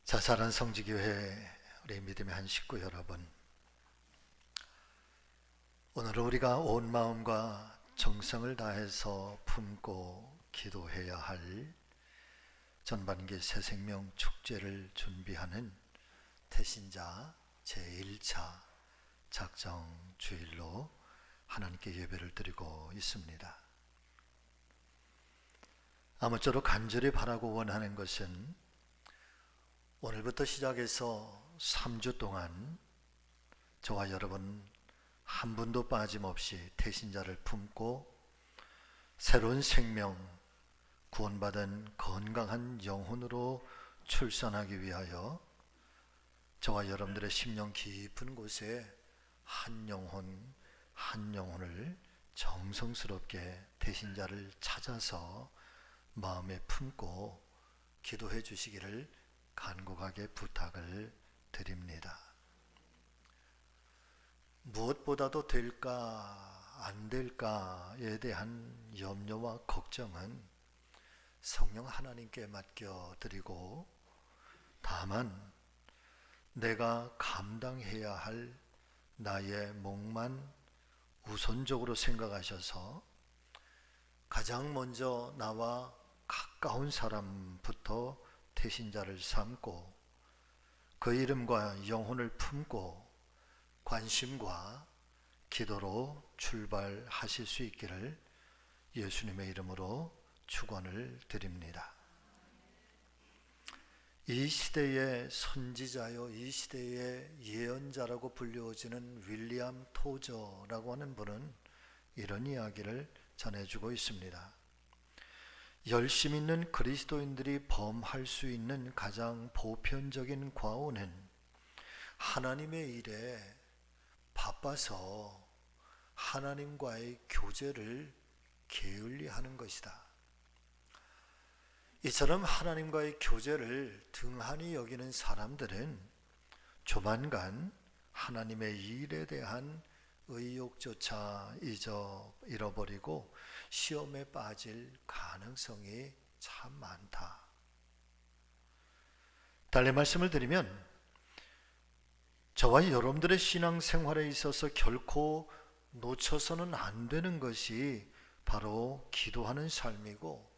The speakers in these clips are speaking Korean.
자잘한 성지교회 우리 믿음의 한 식구 여러분, 오늘은 우리가 온 마음과 정성을 다해서 품고 기도해야 할 전반기 새생명 축제를 준비하는 태신자 제1차 작정 주일로 하나님께 예배를 드리고 있습니다. 아무쪼록 간절히 바라고 원하는 것은 오늘부터 시작해서 3주 동안 저와 여러분 한 분도 빠짐없이 태신자를 품고 새로운 생명, 구원받은 건강한 영혼으로 출산하기 위하여 저와 여러분들의 심령 깊은 곳에 한 영혼 한 영혼을 정성스럽게 태신자를 찾아서 마음에 품고 기도해 주시기를 간곡하게 부탁을 드립니다. 무엇보다도 될까 안 될까에 대한 염려와 걱정은 성령 하나님께 맡겨드리고, 다만 내가 감당해야 할 나의 몫만 우선적으로 생각하셔서 가장 먼저 나와 가까운 사람부터 태신자를 삼고 그 이름과 영혼을 품고 관심과 기도로 출발하실 수 있기를 예수님의 이름으로 축원을 드립니다. 이 시대의 선지자요, 이 시대의 예언자라고 불려지는 윌리엄 토저라고 하는 분은 이런 이야기를 전해주고 있습니다. 열심 있는 그리스도인들이 범할 수 있는 가장 보편적인 과오는 하나님의 일에 바빠서 하나님과의 교제를 게을리하는 것이다. 이처럼 하나님과의 교제를 등한히 여기는 사람들은 조만간 하나님의 일에 대한 의욕조차 잃어버리고 시험에 빠질 가능성이 참 많다. 달리 말씀을 드리면, 저와 여러분들의 신앙생활에 있어서 결코 놓쳐서는 안 되는 것이 바로 기도하는 삶이고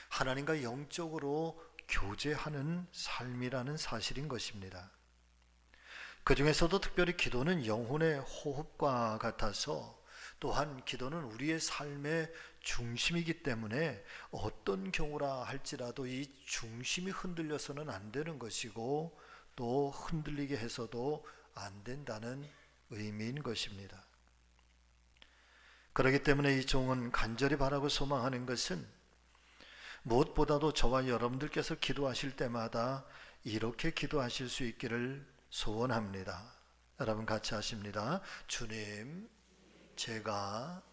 하나님과 영적으로 교제하는 삶이라는 사실인 것입니다. 그 중에서도 특별히 기도는 영혼의 호흡과 같아서, 또한 기도는 우리의 삶의 중심이기 때문에 어떤 경우라 할지라도 이 중심이 흔들려서는 안 되는 것이고 또 흔들리게 해서도 안 된다는 의미인 것입니다. 그렇기 때문에 이 종은 간절히 바라고 소망하는 것은 무엇보다도 저와 여러분들께서 기도하실 때마다 이렇게 기도하실 수 있기를 소원합니다. 여러분 같이 하십니다. 주님, 제가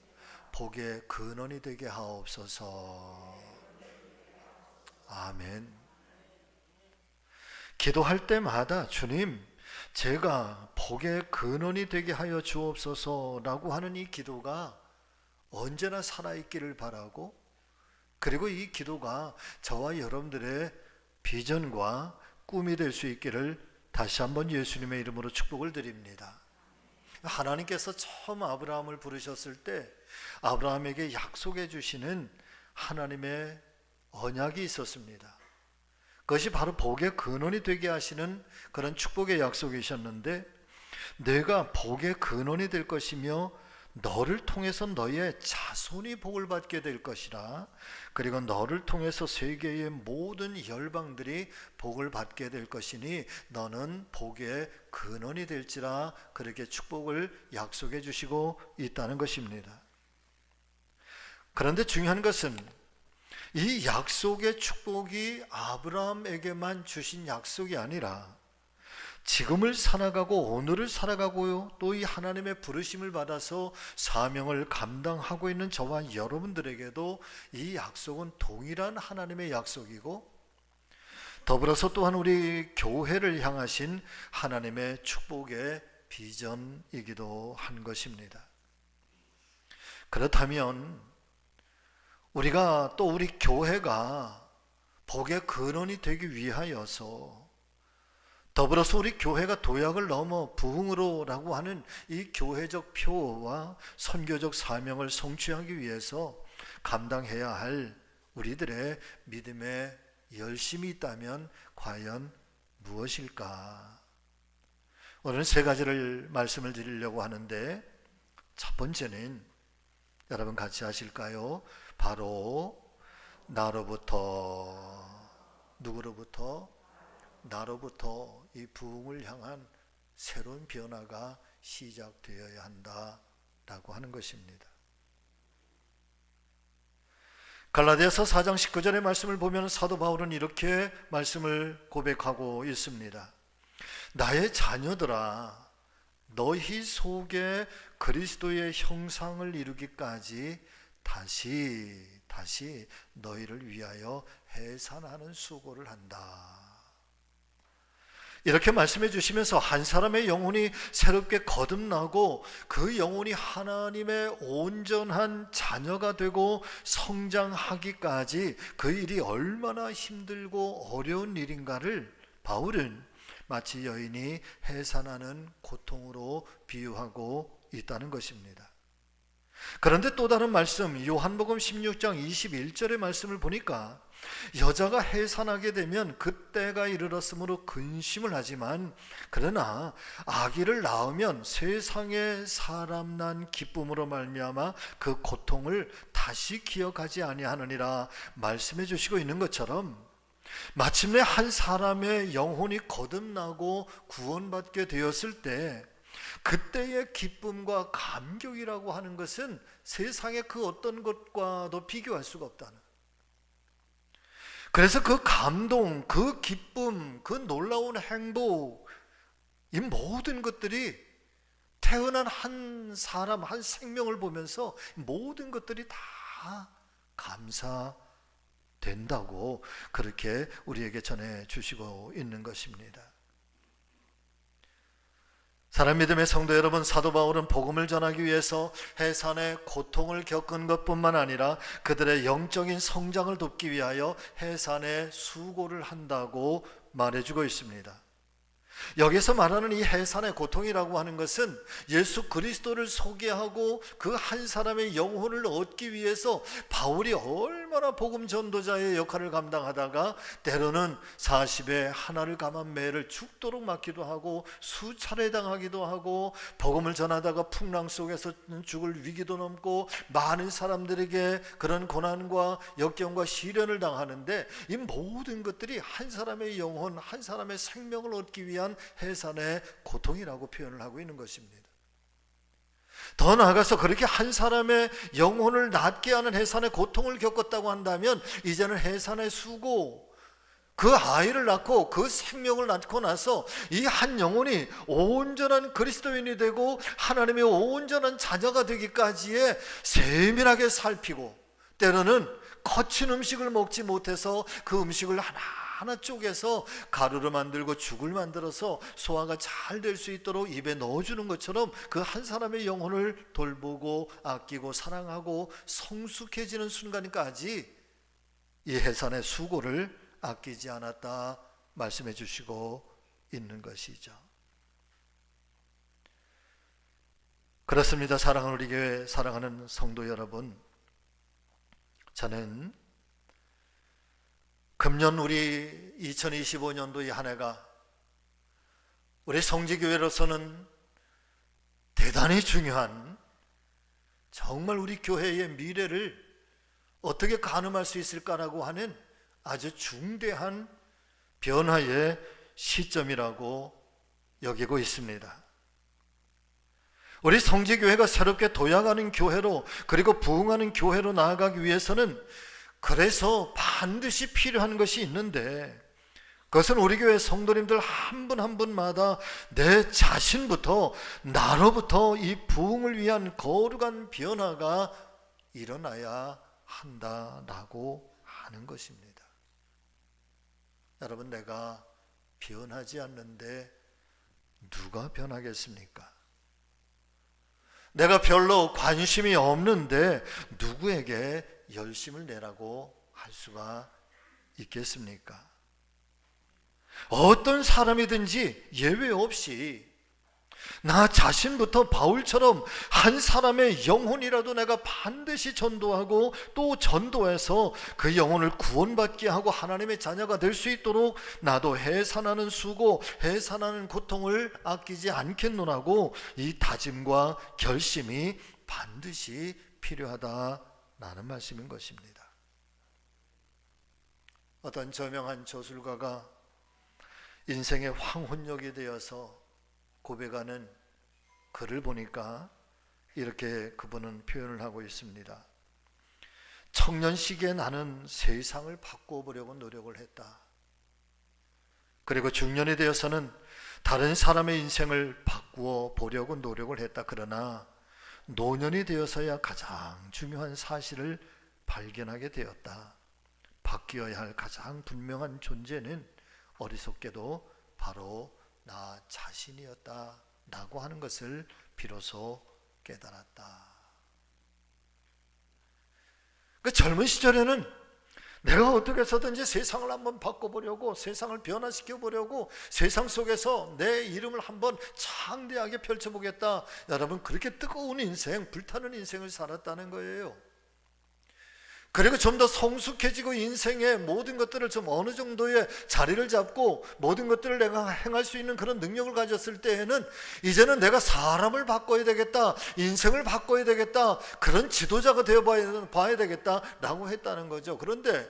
복의 근원이 되게 하옵소서. 아멘. 기도할 때마다 주님, 제가 복의 근원이 되게 하여 주옵소서라고 하는 이 기도가 언제나 살아있기를 바라고, 그리고 이 기도가 저와 여러분들의 비전과 꿈이 될 수 있기를 다시 한번 예수님의 이름으로 축복을 드립니다. 하나님께서 처음 아브라함을 부르셨을 때 아브라함에게 약속해 주시는 하나님의 언약이 있었습니다. 그것이 바로 복의 근원이 되게 하시는 그런 축복의 약속이셨는데, 내가 복의 근원이 될 것이며 너를 통해서 너의 자손이 복을 받게 될 것이라, 그리고 너를 통해서 세계의 모든 열방들이 복을 받게 될 것이니 너는 복의 근원이 될지라, 그렇게 축복을 약속해 주시고 있다는 것입니다. 그런데 중요한 것은 이 약속의 축복이 아브라함에게만 주신 약속이 아니라 지금을 살아가고 오늘을 살아가고요, 또 이 하나님의 부르심을 받아서 사명을 감당하고 있는 저와 여러분들에게도 이 약속은 동일한 하나님의 약속이고, 더불어서 또한 우리 교회를 향하신 하나님의 축복의 비전이기도 한 것입니다. 그렇다면 우리가 또 우리 교회가 복의 근원이 되기 위하여서 더불어서 우리 교회가 도약을 넘어 부흥으로라고 하는 이 교회적 표어와 선교적 사명을 성취하기 위해서 감당해야 할 우리들의 믿음의 열심이 있다면 과연 무엇일까? 오늘은 세 가지를 말씀을 드리려고 하는데, 첫 번째는 여러분 같이 하실까요? 바로 나로부터, 누구로부터? 나로부터 이 부흥을 향한 새로운 변화가 시작되어야 한다라고 하는 것입니다. 갈라디아서 4장 19절의 말씀을 보면 사도 바울은 이렇게 말씀을 고백하고 있습니다. 나의 자녀들아, 너희 속에 그리스도의 형상을 이루기까지 다시 너희를 위하여 해산하는 수고를 한다. 이렇게 말씀해 주시면서 한 사람의 영혼이 새롭게 거듭나고 그 영혼이 하나님의 온전한 자녀가 되고 성장하기까지 그 일이 얼마나 힘들고 어려운 일인가를 바울은 마치 여인이 해산하는 고통으로 비유하고 있다는 것입니다. 그런데 또 다른 말씀, 요한복음 16장 21절의 말씀을 보니까 여자가 해산하게 되면 그때가 이르렀으므로 근심을 하지만 그러나 아기를 낳으면 세상에 사람 난 기쁨으로 말미암아 그 고통을 다시 기억하지 아니하느니라 말씀해 주시고 있는 것처럼, 마침내 한 사람의 영혼이 거듭나고 구원받게 되었을 때 그때의 기쁨과 감격이라고 하는 것은 세상의 그 어떤 것과도 비교할 수가 없다는, 그래서 그 감동, 그 기쁨, 그 놀라운 행복, 이 모든 것들이 태어난 한 사람, 한 생명을 보면서 모든 것들이 다 감사된다고 그렇게 우리에게 전해주시고 있는 것입니다. 사랑 믿음의 성도 여러분, 사도 바울은 복음을 전하기 위해서 해산의 고통을 겪은 것뿐만 아니라 그들의 영적인 성장을 돕기 위하여 해산의 수고를 한다고 말해주고 있습니다. 여기서 말하는 이 해산의 고통이라고 하는 것은 예수 그리스도를 소개하고 그 한 사람의 영혼을 얻기 위해서 바울이 얼마나 복음 전도자의 역할을 감당하다가 때로는 40에 하나를 감한 매를 죽도록 맞기도 하고 수차례 당하기도 하고 복음을 전하다가 풍랑 속에서 죽을 위기도 넘고 많은 사람들에게 그런 고난과 역경과 시련을 당하는데, 이 모든 것들이 한 사람의 영혼, 한 사람의 생명을 얻기 위한 해산의 고통이라고 표현을 하고 있는 것입니다. 더 나아가서 그렇게 한 사람의 영혼을 낫게 하는 해산의 고통을 겪었다고 한다면 이제는 해산의 수고, 그 아이를 낳고 그 생명을 낳고 나서 이 한 영혼이 온전한 그리스도인이 되고 하나님의 온전한 자녀가 되기까지의 세밀하게 살피고, 때로는 거친 음식을 먹지 못해서 그 음식을 하나 쪼개서 가루를 만들고 죽을 만들어서 소화가 잘 될 수 있도록 입에 넣어주는 것처럼 그 한 사람의 영혼을 돌보고 아끼고 사랑하고 성숙해지는 순간까지 이 해산의 수고를 아끼지 않았다 말씀해 주시고 있는 것이죠. 그렇습니다. 사랑하는 우리 교회 사랑하는 성도 여러분, 저는 금년 우리 2025년도 이 한 해가 우리 성지교회로서는 대단히 중요한, 정말 우리 교회의 미래를 어떻게 가늠할 수 있을까라고 하는 아주 중대한 변화의 시점이라고 여기고 있습니다. 우리 성지교회가 새롭게 도약하는 교회로, 그리고 부흥하는 교회로 나아가기 위해서는 그래서 반드시 필요한 것이 있는데, 그것은 우리 교회 성도님들 한 분 한 분마다 내 자신부터, 나로부터 이 부흥을 위한 거룩한 변화가 일어나야 한다라고 하는 것입니다. 여러분, 내가 변하지 않는데 누가 변하겠습니까? 내가 별로 관심이 없는데 누구에게 열심을 내라고 할 수가 있겠습니까? 어떤 사람이든지 예외 없이 나 자신부터 바울처럼 한 사람의 영혼이라도 내가 반드시 전도하고 또 전도해서 그 영혼을 구원받게 하고 하나님의 자녀가 될 수 있도록 나도 해산하는 수고, 해산하는 고통을 아끼지 않겠노라고 이 다짐과 결심이 반드시 필요하다라는 말씀인 것입니다. 어떤 저명한 저술가가 인생의 황혼역이 되어서 고백하는 글을 보니까 이렇게 그분은 표현을 하고 있습니다. 청년 시기에 나는 세상을 바꿔보려고 노력을 했다. 그리고 중년이 되어서는 다른 사람의 인생을 바꾸어 보려고 노력을 했다. 그러나 노년이 되어서야 가장 중요한 사실을 발견하게 되었다. 바뀌어야 할 가장 분명한 존재는 어리석게도 바로 나 자신이었다 라고 하는 것을 비로소 깨달았다. 그 젊은 시절에는 내가 어떻게 해서든지 세상을 한번 바꿔보려고, 세상을 변화시켜보려고, 세상 속에서 내 이름을 한번 창대하게 펼쳐보겠다. 여러분, 그렇게 뜨거운 인생, 불타는 인생을 살았다는 거예요. 그리고 좀 더 성숙해지고 인생의 모든 것들을 좀 어느 정도의 자리를 잡고 모든 것들을 내가 행할 수 있는 그런 능력을 가졌을 때에는 이제는 내가 사람을 바꿔야 되겠다, 인생을 바꿔야 되겠다, 그런 지도자가 되어봐야 되겠다라고 했다는 거죠. 그런데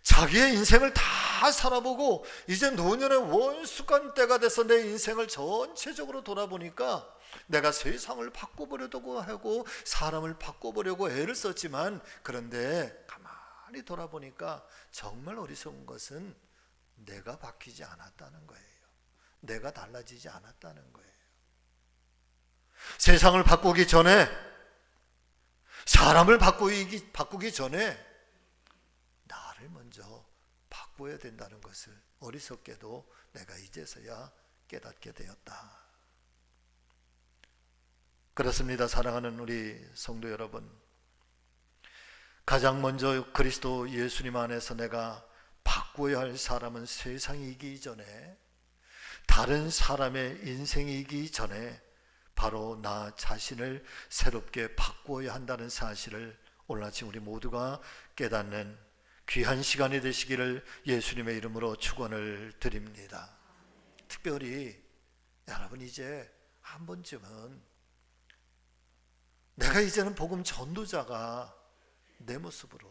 자기의 인생을 다 살아보고 이제 노년의 원숙한 때가 돼서 내 인생을 전체적으로 돌아보니까 내가 세상을 바꿔보려고 하고 사람을 바꿔보려고 애를 썼지만, 그런데 가만히 돌아보니까 정말 어리석은 것은 내가 바뀌지 않았다는 거예요. 내가 달라지지 않았다는 거예요. 세상을 바꾸기 전에, 사람을 바꾸기 전에 나를 먼저 바꿔야 된다는 것을 어리석게도 내가 이제서야 깨닫게 되었다. 그렇습니다. 사랑하는 우리 성도 여러분, 가장 먼저 그리스도 예수님 안에서 내가 바꿔야 할 사람은 세상이기 전에, 다른 사람의 인생이기 전에 바로 나 자신을 새롭게 바꿔야 한다는 사실을 오늘 아침 우리 모두가 깨닫는 귀한 시간이 되시기를 예수님의 이름으로 축원을 드립니다. 특별히 여러분, 이제 한 번쯤은 내가 이제는 복음 전도자가 내 모습으로,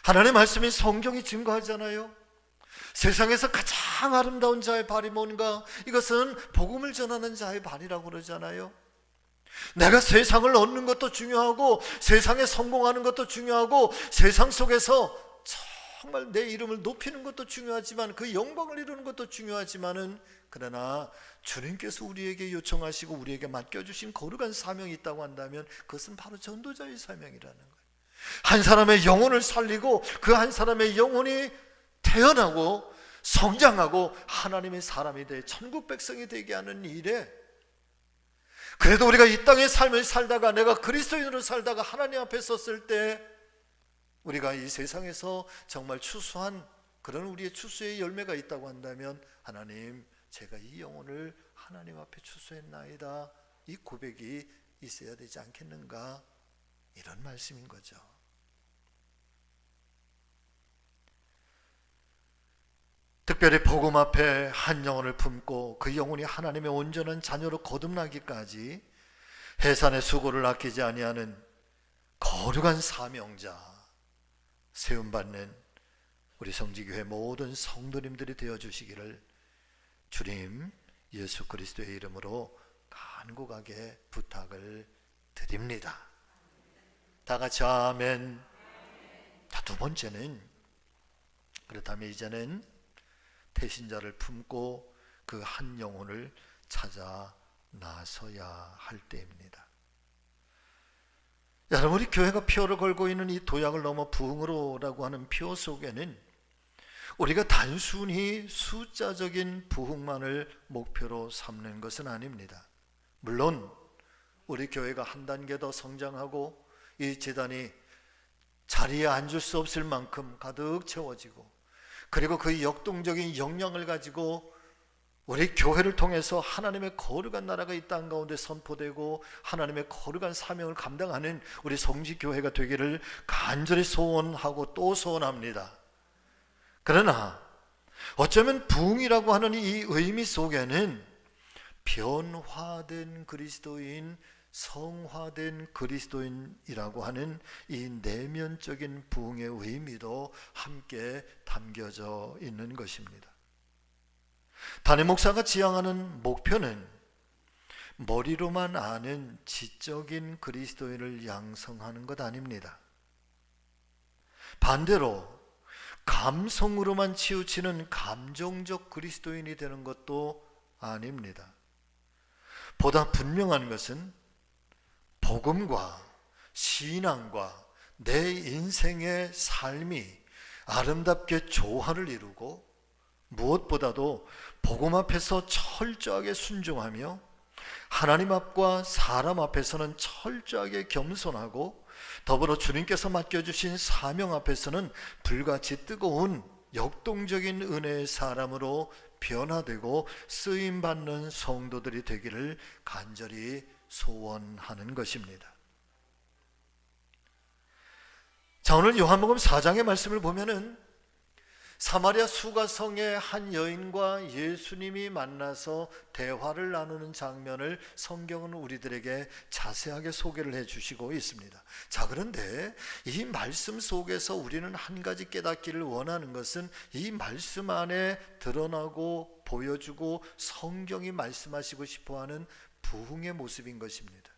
하나님의 말씀인 성경이 증거하잖아요. 세상에서 가장 아름다운 자의 발이 뭔가? 이것은 복음을 전하는 자의 발이라고 그러잖아요. 내가 세상을 얻는 것도 중요하고 세상에 성공하는 것도 중요하고 세상 속에서 정말 내 이름을 높이는 것도 중요하지만 그 영광을 이루는 것도 중요하지만은, 그러나 주님께서 우리에게 요청하시고 우리에게 맡겨주신 거룩한 사명이 있다고 한다면 그것은 바로 전도자의 사명이라는 거예요. 한 사람의 영혼을 살리고 그 한 사람의 영혼이 태어나고 성장하고 하나님의 사람이 돼 천국 백성이 되게 하는 일에, 그래도 우리가 이 땅의 삶을 살다가 내가 그리스도인으로 살다가 하나님 앞에 섰을 때 우리가 이 세상에서 정말 추수한 그런 우리의 추수의 열매가 있다고 한다면, 하나님, 제가 이 영혼을 하나님 앞에 추수했나이다, 이 고백이 있어야 되지 않겠는가, 이런 말씀인 거죠. 특별히 복음 앞에 한 영혼을 품고 그 영혼이 하나님의 온전한 자녀로 거듭나기까지 해산의 수고를 아끼지 아니하는 거룩한 사명자, 세움받는 우리 성지교회 모든 성도님들이 되어주시기를 주님 예수 그리스도의 이름으로 간곡하게 부탁을 드립니다. 다 같이 아멘. 자, 두 번째는, 그렇다면 이제는 태신자를 품고 그 한 영혼을 찾아 나서야 할 때입니다. 여러분, 우리 교회가 표를 걸고 있는 이 도약을 넘어 부흥으로라고 하는 표 속에는 우리가 단순히 숫자적인 부흥만을 목표로 삼는 것은 아닙니다. 물론 우리 교회가 한 단계 더 성장하고 이 제단이 자리에 앉을 수 없을 만큼 가득 채워지고 그리고 그 역동적인 역량을 가지고 우리 교회를 통해서 하나님의 거룩한 나라가 이 땅 가운데 선포되고 하나님의 거룩한 사명을 감당하는 우리 성지교회가 되기를 간절히 소원하고 또 소원합니다. 그러나 어쩌면 부흥이라고 하는 이 의미 속에는 변화된 그리스도인, 성화된 그리스도인이라고 하는 이 내면적인 부흥의 의미도 함께 담겨져 있는 것입니다. 담임 목사가 지향하는 목표는 머리로만 아는 지적인 그리스도인을 양성하는 것 아닙니다. 반대로 감성으로만 치우치는 감정적 그리스도인이 되는 것도 아닙니다. 보다 분명한 것은 복음과 신앙과 내 인생의 삶이 아름답게 조화를 이루고 무엇보다도 복음 앞에서 철저하게 순종하며 하나님 앞과 사람 앞에서는 철저하게 겸손하고 더불어 주님께서 맡겨주신 사명 앞에서는 불같이 뜨거운 역동적인 은혜의 사람으로 변화되고 쓰임받는 성도들이 되기를 간절히 소원하는 것입니다. 자, 오늘 요한복음 4장의 말씀을 보면은 사마리아 수가성의 한 여인과 예수님이 만나서 대화를 나누는 장면을 성경은 우리들에게 자세하게 소개를 해주시고 있습니다. 자, 그런데 이 말씀 속에서 우리는 한 가지 깨닫기를 원하는 것은 이 말씀 안에 드러나고 보여주고 성경이 말씀하시고 싶어하는 부흥의 모습인 것입니다.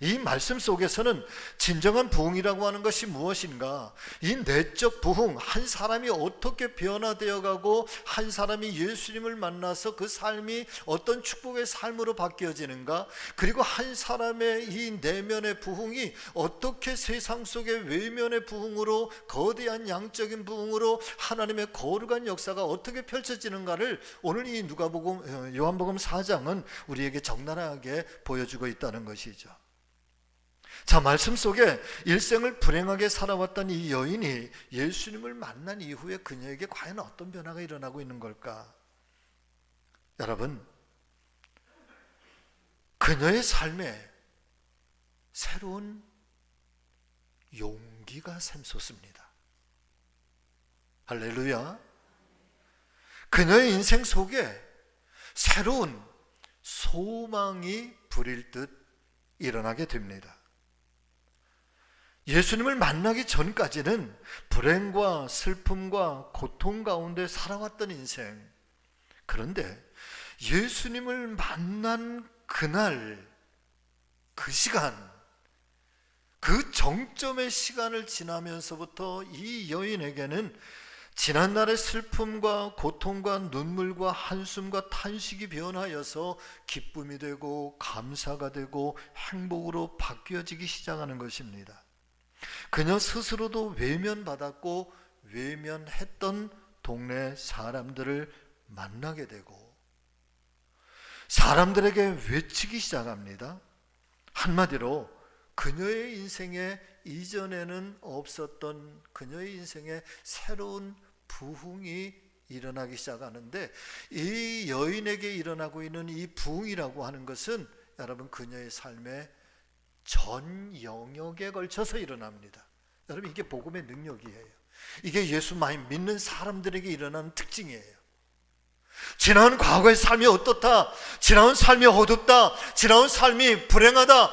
이 말씀 속에서는 진정한 부흥이라고 하는 것이 무엇인가? 이 내적 부흥, 한 사람이 어떻게 변화되어 가고 한 사람이 예수님을 만나서 그 삶이 어떤 축복의 삶으로 바뀌어지는가? 그리고 한 사람의 이 내면의 부흥이 어떻게 세상 속의 외면의 부흥으로, 거대한 양적인 부흥으로 하나님의 거룩한 역사가 어떻게 펼쳐지는가를 오늘 이 요한복음 4장은 우리에게 적나라하게 보여주고 있다는 것이죠. 자, 말씀 속에 일생을 불행하게 살아왔던 이 여인이 예수님을 만난 이후에 그녀에게 과연 어떤 변화가 일어나고 있는 걸까? 여러분, 그녀의 삶에 새로운 용기가 샘솟습니다. 할렐루야. 그녀의 인생 속에 새로운 소망이 부릴 듯 일어나게 됩니다. 예수님을 만나기 전까지는 불행과 슬픔과 고통 가운데 살아왔던 인생. 그런데 예수님을 만난 그날, 그 시간, 그 정점의 시간을 지나면서부터 이 여인에게는 지난날의 슬픔과 고통과 눈물과 한숨과 탄식이 변하여서 기쁨이 되고 감사가 되고 행복으로 바뀌어지기 시작하는 것입니다. 그녀 스스로도 외면받았고 외면했던 동네 사람들을 만나게 되고 사람들에게 외치기 시작합니다. 한마디로 그녀의 인생에 이전에는 없었던 그녀의 인생에 새로운 부흥이 일어나기 시작하는데, 이 여인에게 일어나고 있는 이 부흥이라고 하는 것은 여러분 그녀의 삶의 전 영역에 걸쳐서 일어납니다. 여러분, 이게 복음의 능력이에요. 이게 예수 많이 믿는 사람들에게 일어나는 특징이에요. 지나온 과거의 삶이 어떻다, 지나온 삶이 어둡다, 지나온 삶이 불행하다,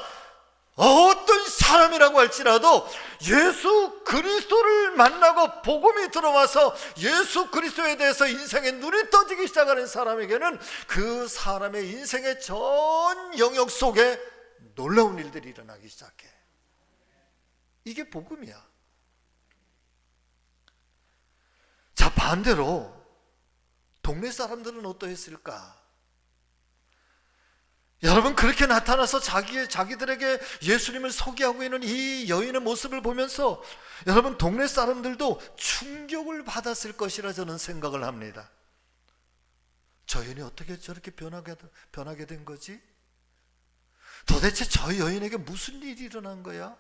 어떤 사람이라고 할지라도 예수 그리스도를 만나고 복음이 들어와서 예수 그리스도에 대해서 인생의 눈이 떠지기 시작하는 사람에게는 그 사람의 인생의 전 영역 속에 놀라운 일들이 일어나기 시작해. 이게 복음이야. 자, 반대로 동네 사람들은 어떠했을까? 여러분, 그렇게 나타나서 자기들에게 예수님을 소개하고 있는 이 여인의 모습을 보면서 여러분 동네 사람들도 충격을 받았을 것이라 저는 생각을 합니다. 저 여인이 어떻게 저렇게 변하게 된 거지? 도대체 저 여인에게 무슨 일이 일어난 거야?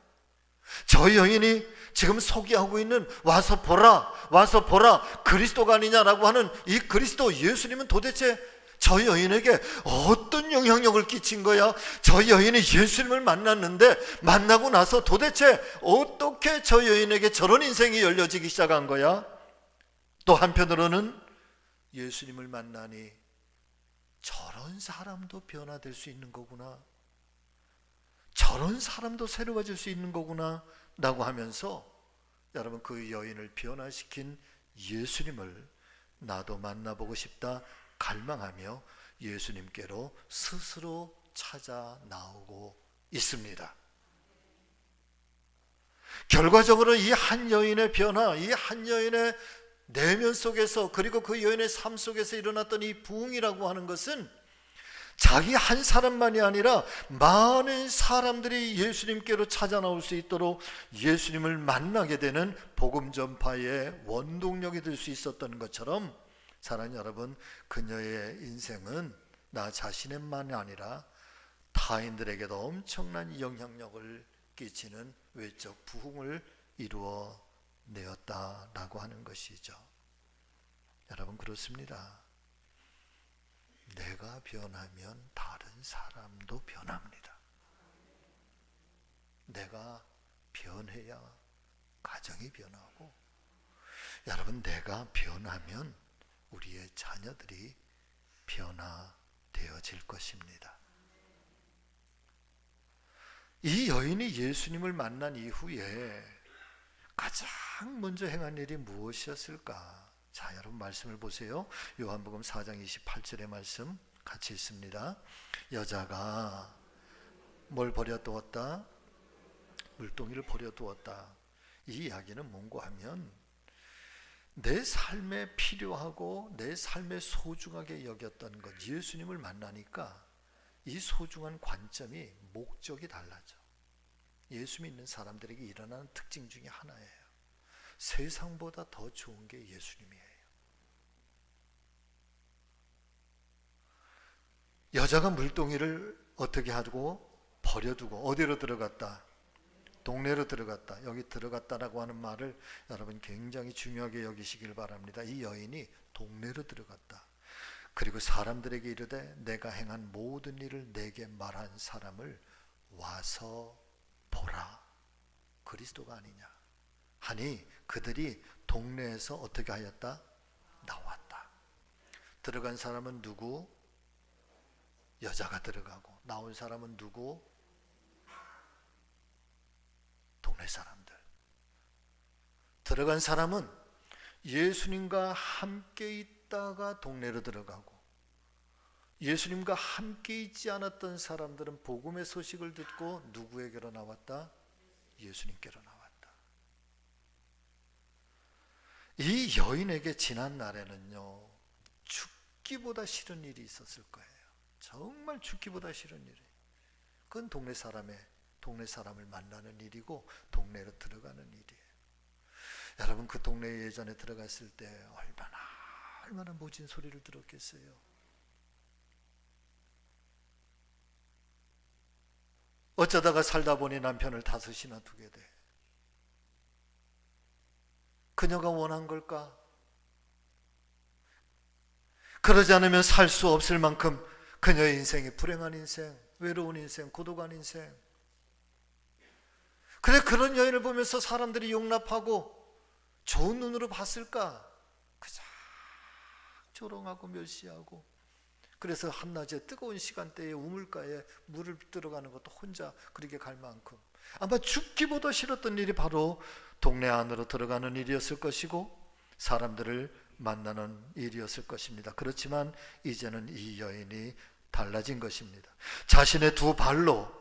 저 여인이 지금 소개하고 있는 와서 보라, 와서 보라, 그리스도가 아니냐라고 하는 이 그리스도 예수님은 도대체 저 여인에게 어떤 영향력을 끼친 거야? 저 여인이 예수님을 만났는데 만나고 나서 도대체 어떻게 저 여인에게 저런 인생이 열려지기 시작한 거야? 또 한편으로는 예수님을 만나니 저런 사람도 변화될 수 있는 거구나, 저런 사람도 새로워질 수 있는 거구나 라고 하면서 여러분 그 여인을 변화시킨 예수님을 나도 만나보고 싶다 갈망하며 예수님께로 스스로 찾아 나오고 있습니다. 결과적으로 이 한 여인의 변화, 이 한 여인의 내면 속에서, 그리고 그 여인의 삶 속에서 일어났던 이 부흥이라고 하는 것은 자기 한 사람만이 아니라 많은 사람들이 예수님께로 찾아 나올 수 있도록 예수님을 만나게 되는 복음 전파의 원동력이 될 수 있었던 것처럼, 사랑하는 여러분, 그녀의 인생은 나 자신만이 아니라 타인들에게도 엄청난 영향력을 끼치는 외적 부흥을 이루어 내었다라고 하는 것이죠. 여러분, 그렇습니다. 내가 변하면 다른 사람도 변합니다. 내가 변해야 가정이 변하고, 여러분, 내가 변하면 우리의 자녀들이 변화되어질 것입니다. 이 여인이 예수님을 만난 이후에 가장 먼저 행한 일이 무엇이었을까? 자, 여러분 말씀을 보세요. 요한복음 4장 28절의 말씀 같이 읽습니다. 여자가 뭘 버려두었다? 물동이를 버려두었다. 이 이야기는 뭔고 하면, 내 삶에 필요하고 내 삶에 소중하게 여겼던 것, 예수님을 만나니까 이 소중한 관점이, 목적이 달라져. 예수 믿는 사람들에게 일어나는 특징 중에 하나예요. 세상보다 더 좋은 게 예수님이에요. 여자가 물동이를 어떻게 하고 버려두고 어디로 들어갔다? 동네로 들어갔다. 여기 들어갔다라고 하는 말을 여러분 굉장히 중요하게 여기시길 바랍니다. 이 여인이 동네로 들어갔다. 그리고 사람들에게 이르되 내가 행한 모든 일을 내게 말한 사람을 와서 보라, 그리스도가 아니냐 하니 그들이 동네에서 어떻게 하였다? 나왔다. 들어간 사람은 누구? 여자가 들어가고, 나온 사람은 누구? 동네 사람들. 들어간 사람은 예수님과 함께 있다가 동네로 들어가고, 예수님과 함께 있지 않았던 사람들은 복음의 소식을 듣고 누구에게로 나왔다? 예수님께로 나왔다. 이 여인에게 지난 날에는요, 죽기보다 싫은 일이 있었을 거예요. 정말 죽기보다 싫은 일이. 그건 동네 사람을 만나는 일이고 동네로 들어가는 일이에요. 여러분, 그 동네에 예전에 들어갔을 때 얼마나 모진 소리를 들었겠어요. 어쩌다가 살다 보니 남편을 5이나 두게 돼. 그녀가 원한 걸까? 그러지 않으면 살 수 없을 만큼 그녀의 인생이 불행한 인생, 외로운 인생, 고독한 인생. 그래, 그런 여인을 보면서 사람들이 용납하고 좋은 눈으로 봤을까? 그저 조롱하고 멸시하고. 그래서 한낮에 뜨거운 시간대에 우물가에 물을 들어가는 것도 혼자 그렇게 갈 만큼 아마 죽기보다 싫었던 일이 바로 동네 안으로 들어가는 일이었을 것이고 사람들을 만나는 일이었을 것입니다. 그렇지만 이제는 이 여인이 달라진 것입니다. 자신의 두 발로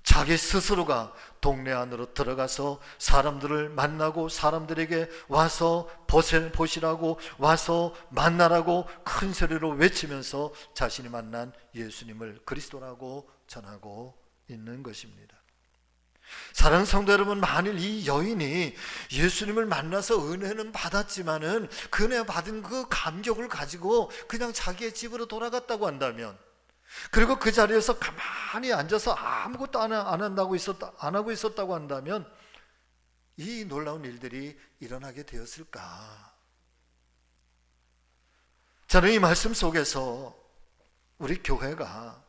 자기 스스로가 동네 안으로 들어가서 사람들을 만나고 사람들에게 와서 보시라고, 와서 만나라고 큰 소리로 외치면서 자신이 만난 예수님을 그리스도라고 전하고 있는 것입니다. 사랑하는 성도 여러분, 만일 이 여인이 예수님을 만나서 은혜는 받았지만은 그 은혜 받은 그 감격을 가지고 그냥 자기의 집으로 돌아갔다고 한다면, 그리고 그 자리에서 가만히 앉아서 아무것도 안 하고 있었다고 한다면, 이 놀라운 일들이 일어나게 되었을까? 저는 이 말씀 속에서 우리 교회가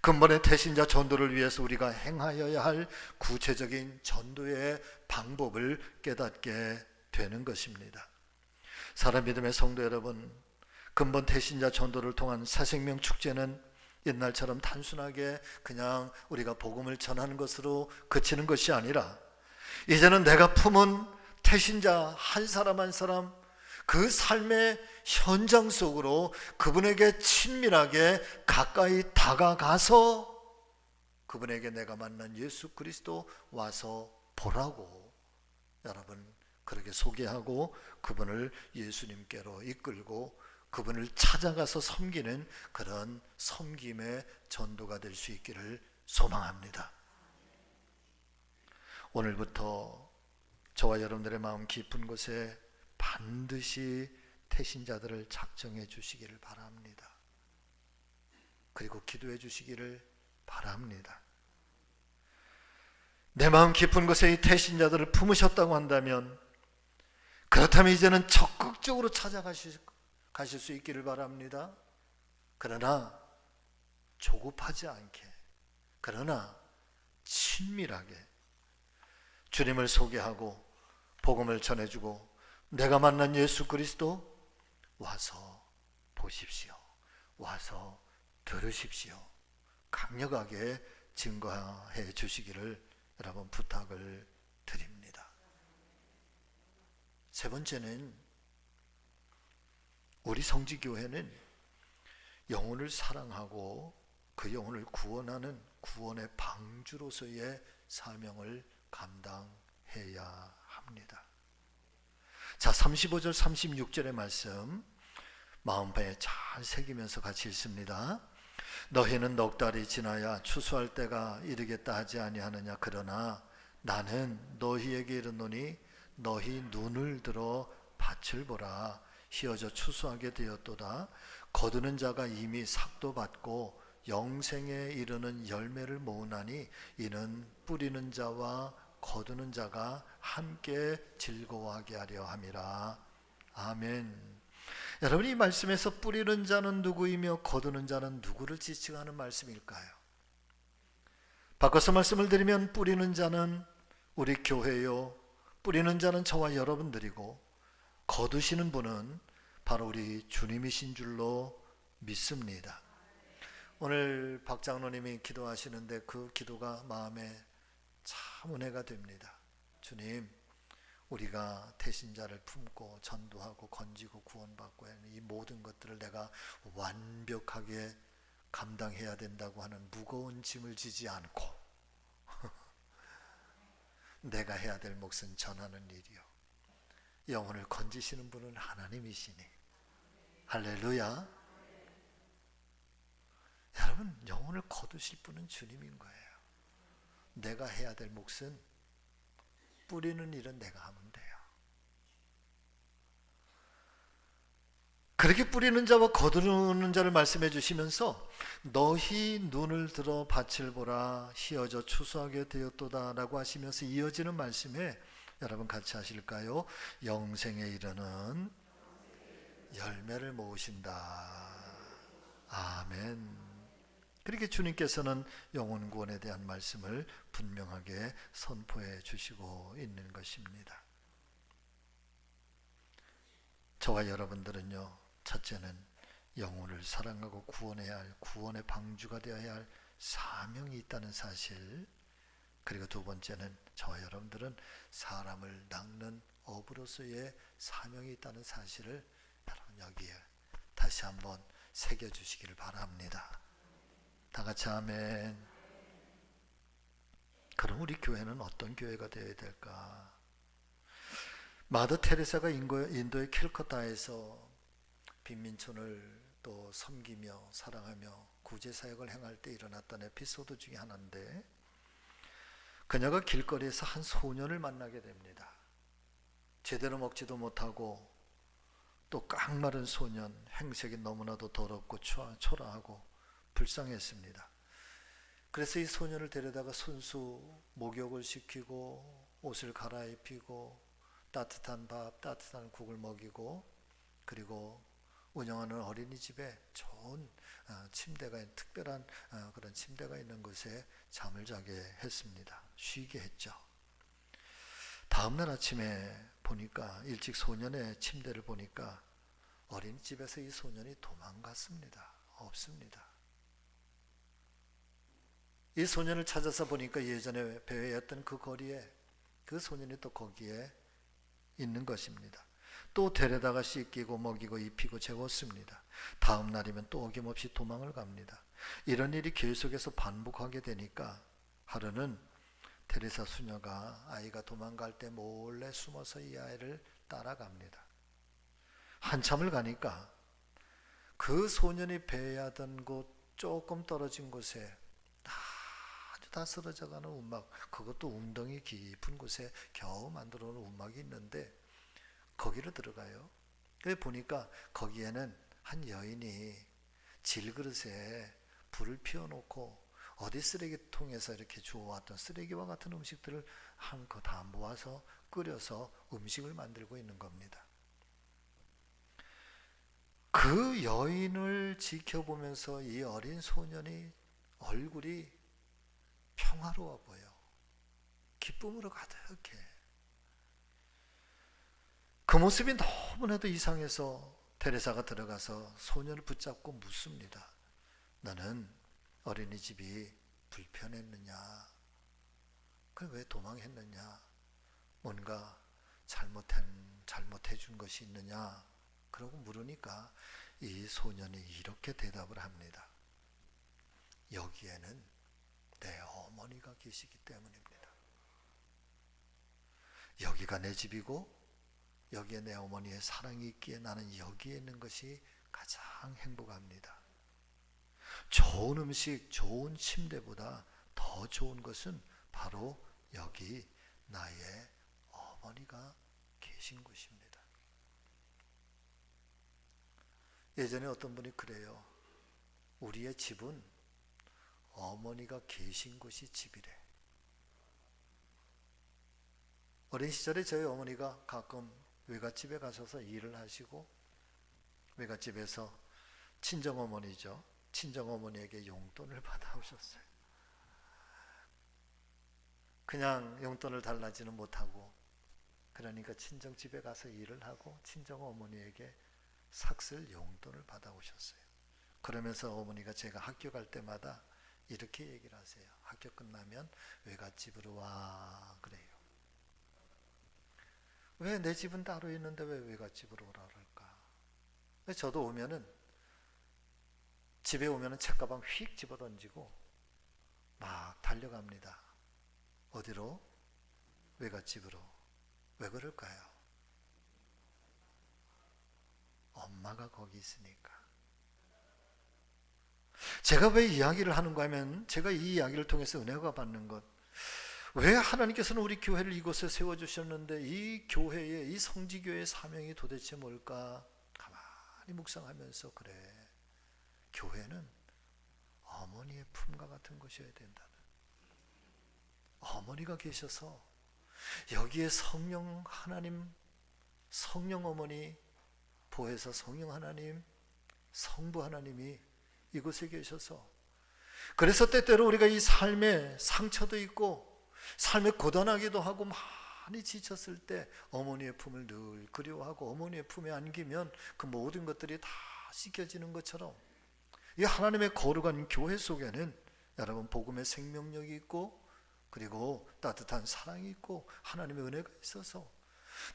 근본의 태신자 전도를 위해서 우리가 행하여야 할 구체적인 전도의 방법을 깨닫게 되는 것입니다. 사랑 믿음의 성도 여러분, 근본 태신자 전도를 통한 새생명 축제는 옛날처럼 단순하게 그냥 우리가 복음을 전하는 것으로 그치는 것이 아니라 이제는 내가 품은 태신자 한 사람 한 사람 그 삶의 현장 속으로 그분에게 친밀하게 가까이 다가가서 그분에게 내가 만난 예수 그리스도 와서 보라고 여러분 그렇게 소개하고 그분을 예수님께로 이끌고 그분을 찾아가서 섬기는 그런 섬김의 전도가 될 수 있기를 소망합니다. 오늘부터 저와 여러분들의 마음 깊은 곳에 반드시 태신자들을 작정해 주시기를 바랍니다. 그리고 기도해 주시기를 바랍니다. 내 마음 깊은 곳에 이 태신자들을 품으셨다고 한다면 그렇다면 이제는 적극적으로 찾아가실 수 있기를 바랍니다. 그러나 조급하지 않게, 그러나 친밀하게 주님을 소개하고 복음을 전해주고 내가 만난 예수 그리스도 와서 보십시오. 와서 들으십시오. 강력하게 증거해 주시기를 여러분 부탁을 드립니다. 세 번째는 우리 성지교회는 영혼을 사랑하고 그 영혼을 구원하는 구원의 방주로서의 사명을 감당해야 합니다. 자, 35절 36절의 말씀 마음에 잘 새기면서 같이 읽습니다. 너희는 넉 달이 지나야 추수할 때가 이르겠다 하지 아니하느냐. 그러나 나는 너희에게 이르노니 너희 눈을 들어 밭을 보라. 휘어져 추수하게 되었도다. 거두는 자가 이미 삭도 받고 영생에 이르는 열매를 모으나니 이는 뿌리는 자와 거두는 자가 함께 즐거워하게 하려 함이라. 아멘. 여러분, 이 말씀에서 뿌리는 자는 누구이며 거두는 자는 누구를 지칭하는 말씀일까요? 바꿔서 말씀을 드리면 뿌리는 자는 우리 교회요, 뿌리는 자는 저와 여러분들이고 거두시는 분은 바로 우리 주님이신 줄로 믿습니다. 오늘 박 장로님이 기도하시는데 그 기도가 마음에 참 은혜가 됩니다. 주님, 우리가 태신자를 품고 전도하고 건지고 구원받고 하는 이 모든 것들을 내가 완벽하게 감당해야 된다고 하는 무거운 짐을 지지 않고 내가 해야 될 몫은 전하는 일이요, 영혼을 건지시는 분은 하나님이시니 할렐루야. 여러분, 영혼을 거두실 분은 주님인 거예요. 내가 해야 될 몫은 뿌리는 일은 내가 하면 돼요. 그렇게 뿌리는 자와 거두는 자를 말씀해 주시면서 너희 눈을 들어 밭을 보라. 휘어져 추수하게 되었도다 라고 하시면서 이어지는 말씀에 여러분 같이 하실까요? 영생에 이르는 열매를 모으신다. 아멘. 그렇게 주님께서는 영혼 구원에 대한 말씀을 분명하게 선포해 주시고 있는 것입니다. 저와 여러분들은요, 첫째는 영혼을 사랑하고 구원해야 할, 구원의 방주가 되어야 할 사명이 있다는 사실, 그리고 두 번째는 저와 여러분들은 사람을 낚는 어부로서의 사명이 있다는 사실을 여러분 여기에 다시 한번 새겨주시기를 바랍니다. 다 같이 아멘. 그럼 우리 교회는 어떤 교회가 되어야 될까? 마더 테레사가 인도의 캘커타에서 빈민촌을 또 섬기며 사랑하며 구제사역을 행할 때 일어났던 에피소드 중에 하나인데, 그녀가 길거리에서 한 소년을 만나게 됩니다. 제대로 먹지도 못하고 또 깡마른 소년, 행색이 너무나도 더럽고 초라하고 불쌍했습니다. 그래서 이 소년을 데려다가 손수 목욕을 시키고 옷을 갈아입히고 따뜻한 밥, 따뜻한 국을 먹이고, 그리고 운영하는 어린이집에 좋은 침대가, 특별한 그런 침대가 있는 곳에 잠을 자게 했습니다. 쉬게 했죠. 다음날 아침에 보니까, 일찍 소년의 침대를 보니까 어린이집에서 이 소년이 도망갔습니다. 없습니다. 이 소년을 찾아서 보니까 예전에 배회했던 그 거리에 그 소년이 또 거기에 있는 것입니다. 또 데려다가 씻기고 먹이고 입히고 재웠습니다. 다음 날이면 또 어김없이 도망을 갑니다. 이런 일이 계속해서 반복하게 되니까 하루는 테레사 수녀가 아이가 도망갈 때 몰래 숨어서 이 아이를 따라갑니다. 한참을 가니까 그 소년이 배회하던 곳 조금 떨어진 곳에 아주 다 쓰러져가는 움막, 그것도 웅덩이 깊은 곳에 겨우 만들어 놓은 움막이 있는데 거기로 들어가요. 그래 보니까 거기에는 한 여인이 질그릇에 불을 피워놓고 어디 쓰레기통에서 이렇게 주워왔던 쓰레기와 같은 음식들을 한껏 다 모아서 끓여서 음식을 만들고 있는 겁니다. 그 여인을 지켜보면서 이 어린 소년이 얼굴이 평화로워 보여. 기쁨으로 가득해. 그 모습이 너무나도 이상해서 테레사가 들어가서 소년을 붙잡고 묻습니다. 너는 어린이집이 불편했느냐? 그럼 왜 도망했느냐? 뭔가 잘못해 준 것이 있느냐? 그러고 물으니까 이 소년이 이렇게 대답을 합니다. 여기에는 내 어머니가 계시기 때문입니다. 여기가 내 집이고 여기에 내 어머니의 사랑이 있기에 나는 여기에 있는 것이 가장 행복합니다. 좋은 음식, 좋은 침대보다 더 좋은 것은 바로 여기 나의 어머니가 계신 곳입니다. 예전에 어떤 분이 그래요. 우리의 집은 어머니가 계신 곳이 집이래. 어린 시절에 저희 어머니가 가끔 외갓집에 가셔서 일을 하시고 외갓집에서 친정어머니죠. 친정어머니에게 용돈을 받아오셨어요. 그냥 용돈을 달라지는 못하고, 그러니까 친정집에 가서 일을 하고 친정어머니에게 삭슬 용돈을 받아오셨어요. 그러면서 어머니가 제가 학교 갈 때마다 이렇게 얘기를 하세요. 학교 끝나면 외갓집으로 와 그래요. 왜 내 집은 따로 있는데 왜 외갓집으로 오라 그럴까? 저도 집에 오면은 책가방 휙 집어던지고 막 달려갑니다. 어디로? 외갓집으로. 왜 그럴까요? 엄마가 거기 있으니까. 제가 왜 이야기를 하는가 하면, 제가 이 이야기를 통해서 은혜가 받는 것, 왜 하나님께서는 우리 교회를 이곳에 세워주셨는데 이 교회의, 이 성지교회의 사명이 도대체 뭘까? 가만히 묵상하면서, 그래, 교회는 어머니의 품과 같은 것이어야 된다는, 어머니가 계셔서 여기에 성령 하나님, 성령 어머니, 보혜사 성령 하나님, 성부 하나님이 이곳에 계셔서, 그래서 때때로 우리가 이 삶에 상처도 있고 삶에 고단하기도 하고 많이 지쳤을 때 어머니의 품을 늘 그리워하고 어머니의 품에 안기면 그 모든 것들이 다 씻겨지는 것처럼, 이 하나님의 거룩한 교회 속에는 여러분 복음의 생명력이 있고, 그리고 따뜻한 사랑이 있고 하나님의 은혜가 있어서,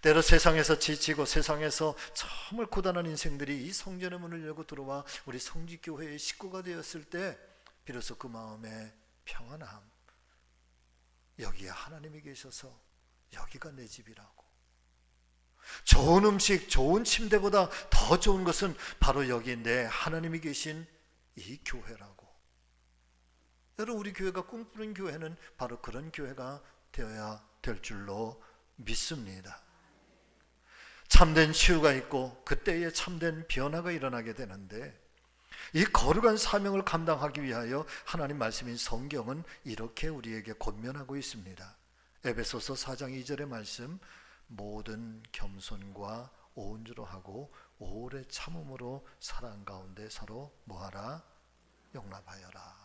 때로 세상에서 지치고 세상에서 정말 고단한 인생들이 이 성전의 문을 열고 들어와 우리 성지교회의 식구가 되었을 때 비로소 그 마음에 평안함, 여기에 하나님이 계셔서 여기가 내 집이라고, 좋은 음식, 좋은 침대보다 더 좋은 것은 바로 여기 내 하나님이 계신 이 교회라고. 여러분, 우리 교회가 꿈꾸는 교회는 바로 그런 교회가 되어야 될 줄로 믿습니다. 참된 치유가 있고 그때에 참된 변화가 일어나게 되는데, 이 거룩한 사명을 감당하기 위하여 하나님 말씀인 성경은 이렇게 우리에게 권면하고 있습니다. 에베소서 4장 2절의 말씀, 모든 겸손과 온주로 하고 오래 참음으로 사랑 가운데 서로 뭐하라? 용납하여라.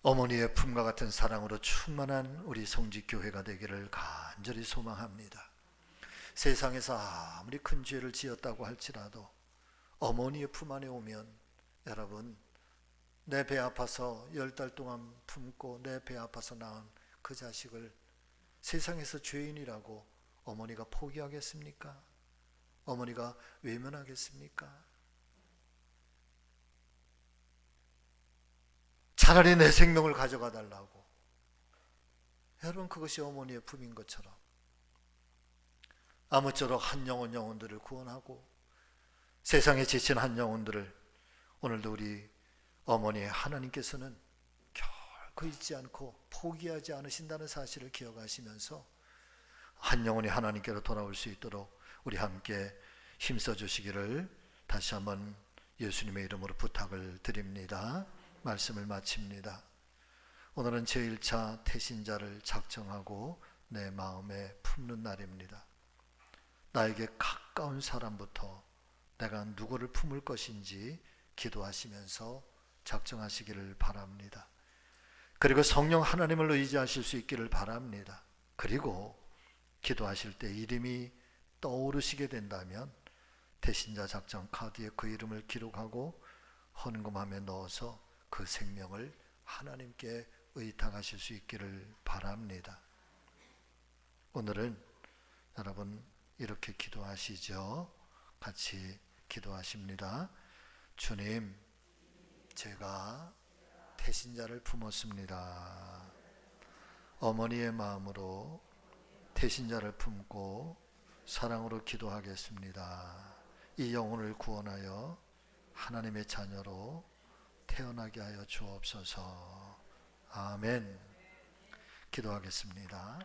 어머니의 품과 같은 사랑으로 충만한 우리 성직교회가 되기를 간절히 소망합니다. 세상에서 아무리 큰 죄를 지었다고 할지라도 어머니의 품 안에 오면, 여러분, 내 배 아파서 10달 동안 품고 내 배 아파서 낳은 그 자식을 세상에서 죄인이라고 어머니가 포기하겠습니까? 어머니가 외면하겠습니까? 차라리 내 생명을 가져가 달라고. 여러분, 그것이 어머니의 품인 것처럼 아무쪼록 한 영혼들을 구원하고 세상에 지친 한 영혼들을 오늘도 우리 어머니 하나님께서는 결코 잊지 않고 포기하지 않으신다는 사실을 기억하시면서 한 영혼이 하나님께로 돌아올 수 있도록 우리 함께 힘써 주시기를 다시 한번 예수님의 이름으로 부탁을 드립니다. 말씀을 마칩니다. 오늘은 제1차 태신자를 작정하고 내 마음에 품는 날입니다. 나에게 가까운 사람부터 내가 누구를 품을 것인지 기도하시면서 작정하시기를 바랍니다. 그리고 성령 하나님을 의지하실 수 있기를 바랍니다. 그리고 기도하실 때 이름이 떠오르시게 된다면 태신자 작정 카드에 그 이름을 기록하고 헌금함에 넣어서 그 생명을 하나님께 의탁하실 수 있기를 바랍니다. 오늘은 여러분 이렇게 기도하시죠. 같이 기도하십니다. 주님, 제가 태신자를 품었습니다. 어머니의 마음으로 태신자를 품고 사랑으로 기도하겠습니다. 이 영혼을 구원하여 하나님의 자녀로 태어나게 하여 주옵소서. 아멘. 기도하겠습니다.